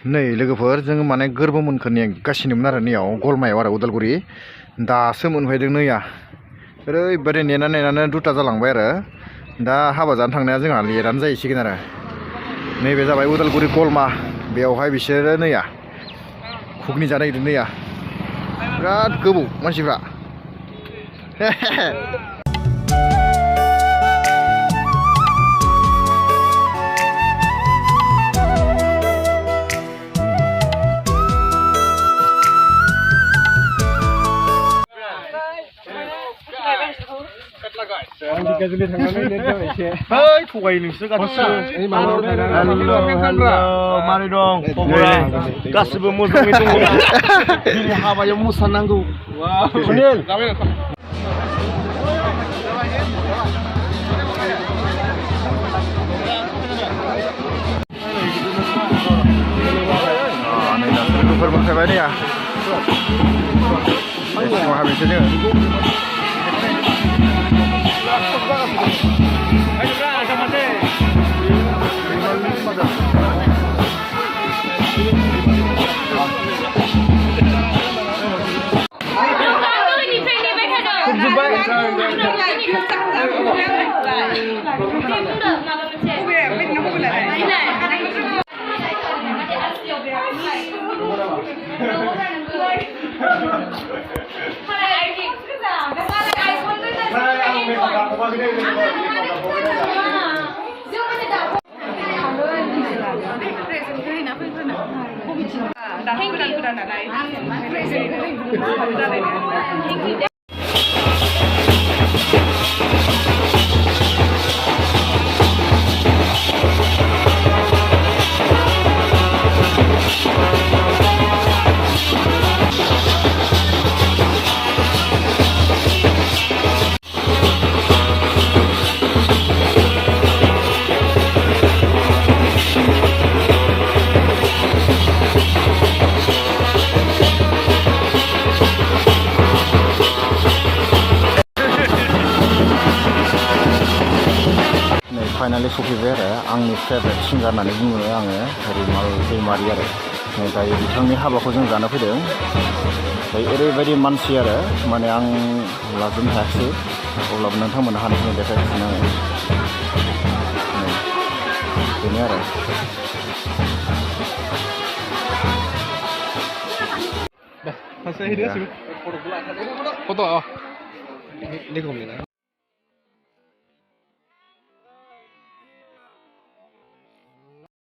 नै लोगोफोर जों माने गोरबो मोनखोनि गासिनोमोन आरो नैयाव गलमायाव आरो उदालगुरि दासो मोनफैदों नैया ओरैबायदि नेनानै दुटा जालांबाय आरो दा हाबा जानो थांनाया जोंहा लेटआनो जाहैसिगोन आरो नैबे जाबाय उदालगुरि गलमा बेयावहाय बिसोरो नैया घुगनि जानो नागिरदों नैया बिराद गोबाव मानसिफ्रा जuli थांनानै नेट जाबाय एसे hey थगायो नोंसोर गासिबो मारै दं खबरा गासिबो मोजाङै दङ दिनै हाबायाव मोसानांगौ सुनिल नै दासो लोगोफोर मोनफैबाय नैया सिगाङाव हाबैसो जोङो फाइनालि सफैबाय आरो आंनि फेभरेट सिंगार होननानै बुङो आङो रिमाल दैमारि आरो दायो बिथांनि हाबाखौ जों जानो फैदों दायो ओरैबायदि मानसि आरो माने आं लाजोबनो हायाखिसै अब्लाबो नोंथांमोनहा हानायखिनि देखायगासिनो आङो बेनो आरो फट'